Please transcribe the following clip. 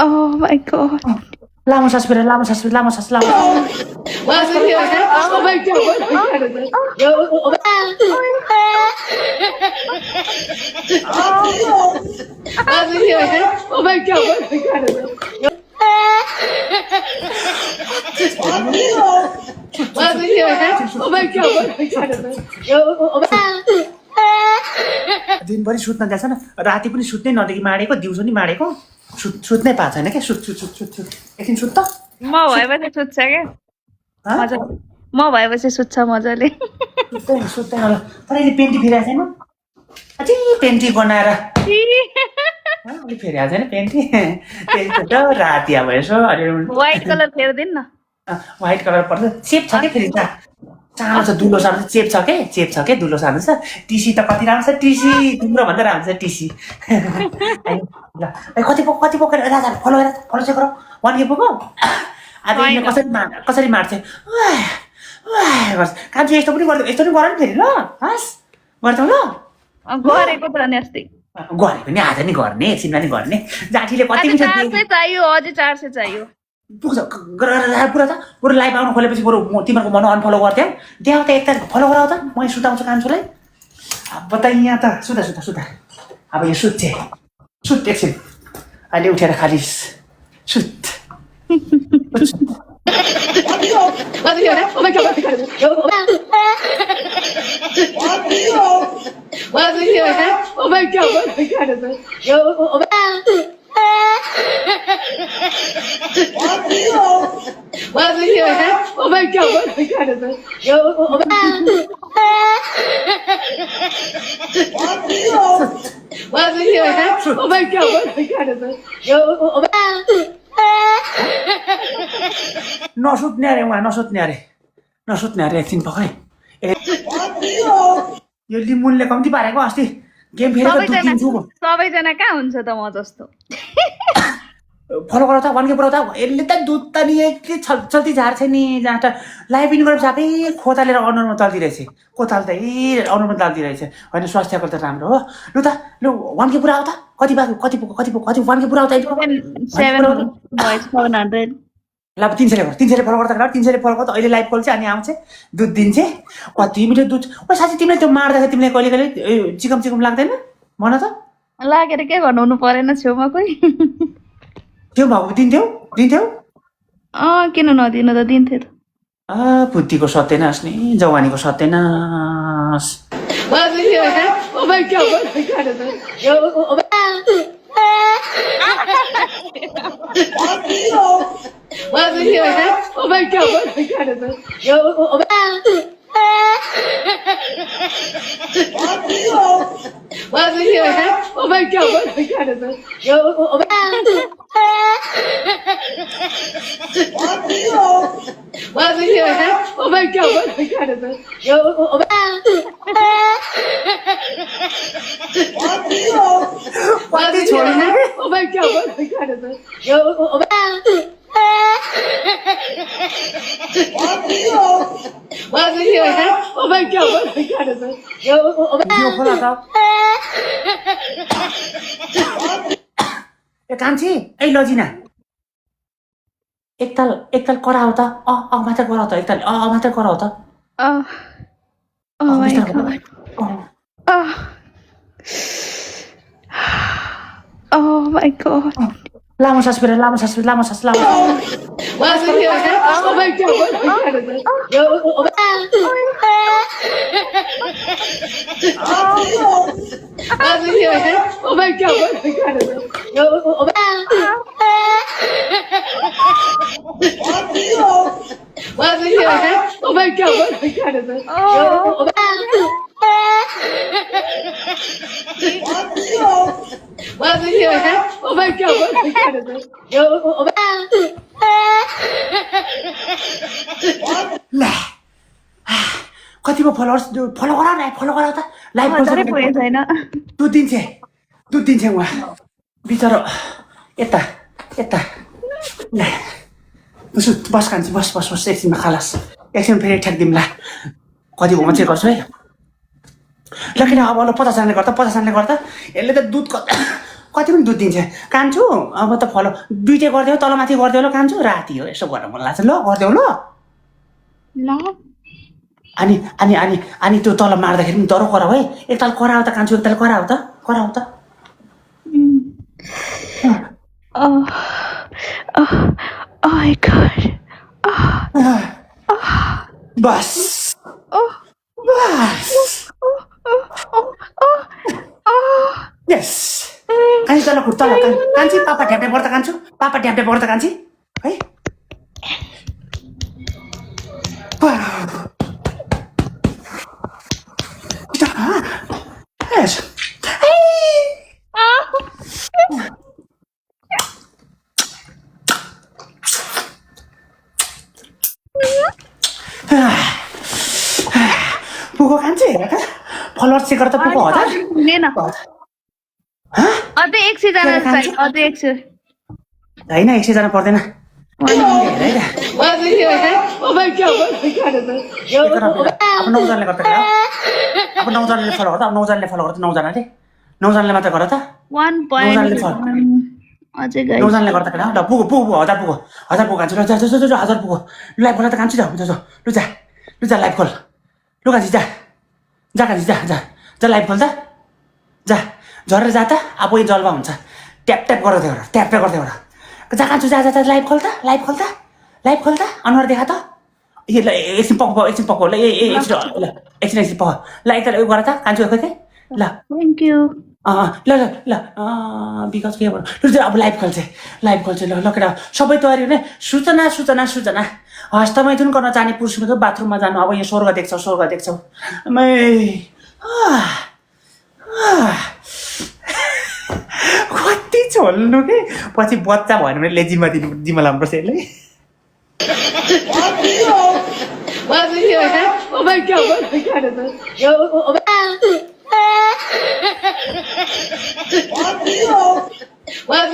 Oh my god. लामो सास फेर लामो सास लामो सास लामो दिनभरि सुत्न जान्छ न राति पनि सुत्नै नदेखि माडेको दिउँसो नि माडेको सुत्नै पाएको छैन क्या सुत सुत सुत सुत एकछिन सुत त म भएपछि सुत्छ क्या मजाले म भएपछि सुत्छ मजाले सुत्दैन सुत्दैन होला तर अहिले पेन्टी फेरिएको छैन अझै पेन्टी बनाएर अलिक फेरिएको छैन पेन्टी पेन्टी त राति अब यसो व्हाइट कलर फेरिदिनु न व्हाइट कलर पर्छ चेप छ क्या फेरि सानो छ दुलो सानो चेप छ के दुलो सानो छ टिसी त कति राम्रो छ टिसी तिम्रो भन्दा राम्रो छ टिसी ल कति पो राजा फलो चाहिँ गरौँ 1K पुग्यो आज कसरी मार्छ कान्छो यस्तो पनि गर नि फेरि ल हस् गर्छौ ल गरेको त नि अस्ति गरेको नि आज नि गर्ने एकछिनमा नि गर्ने जाठीले कति मिठो 400 चाहियो अझै 400 चाहियो पुग्छ पुरा लाइभ आउनु खोलेपछि बरु तिमीहरूको मन अनफलो गर्थ्यौ देऊ त एकताल फलो गराउ त म सुताउँछु कान्छोलाई अब त यहाँ त सुता अब यो सुत एकछिन अहिले उठेर खाली सुत नसुत्ने अरे एकछिन पक्रै यो लिमुनले कम्ती पारेको अस्ति गेम फेरेको सबैजना कहाँ हुन्छ त म जस्तो फलो गराउँदा 1K पुऱ्याउँदा यसले त दुध त नि चल्ती झार्छ नि जहाँ त लाइभ इन गरेपछि आफै खोतालेर अनुहारमा चल्दिरहेछ कोताल त अनुहारमा चल्दिरहेछ होइन स्वास्थ्यको त राम्रो हो लु त लु 1K पुऱ्याउ त कति 1K पुऱ्याउ त 700 ल अब 300 फलो गर्दा 300 फलो गर्दा अहिले लाइभ कल चाहिँ अनि आउँछ दुध दिन्छ कति मिठो दुध ओ साथी तिमीले त्यो मार्दाखेरि तिमीले कहिले चिकम लाग्दैन भन त लागेर के गर्नु हुनु परेन छेउमा कोही त्यो भएको दिन्थ्यौ किन नदिनु त दिन्थे त बुद्धिको सत्यनाश नि जवानीको सत्यनाश कान्छी ए लजिना एकताल कराउ त मात्र गराउ त एकताल मात्र गराउ त Oh my god. Oh my god. लामो सास फेर लामो सास कति पो फलो गराउ त लाइभ छैन दुध दिन्छ उहाँ बिचरो यता बस कान्छी बस एकछिनमा खालास एकछिन फेरि ठ्याक्दिउँला कति भोमा चाहिँ गर्छु है ल किन अब 50 जनाले गर्दा यसले त दुध कति पनि दुध दिन्छ कान्छु अब त फलो दुइटै गरिदेऊ तलमाथि गरिदेऊ ल कान्छु राति हो यसो गर्न मन लाग्छ ल गरिदेऊ ल ल अनि अनि अनि अनि त्यो तल मार्दाखेरि पनि डह्रो कराऊ है एकताल कराऊ त कान्छु एकताल कराऊ त Oh, oh my god. बस यस कान्छी तल खुट्टा कान्छी पापा ढ्याप्ने पर्दा कान्छु पापा ढ्याप्ने पर्दा कान्छी है यस पुगो कान्छी हेर त फलोअर्स चेक गर त पुगो 1000 पुगेन अझै 100 जना चाहियो अझै 100 हैन 100 जना पर्दैन अब 9 जनाले गर्दा अब 9 जनाले फलो गर्दा अब 9 जनाले फलो गर्दा 9 जनाले 9 जनाले मात्र गर त 1.1 अझै गाइस 9 जनाले गर्दा केटा ल पुगो 1000 पुगो कान्छु ल जा 1000 पुगो लाइभ खोल त कान्छु लु जा लाइभ खोल लु कान्छु जा कान्छु जा लाइभ खोल त जा झरेर जा त अब यो जल्वा हुन्छ ट्याप गर्दै गर जा कान्छु जा लाइभ खोल त अनुहार देखा त ल एकछिन पक्को ल एकछिन पक्क ल एकताल उयो गर त कान्छु खोइ ल थ्यांक यू ल बिकज के भन्नु अब लाइभ खोल्छ ल केटा सबै तयारी हुने सूचना हस्तमैथुन गर्न जाने पुरुषको बाथरुममा जानु अब यहाँ स्वर्ग देख्छौ कति छोल्नु के पछि बच्चा भयो भने जिम्मा लानुपर्छ यसले What?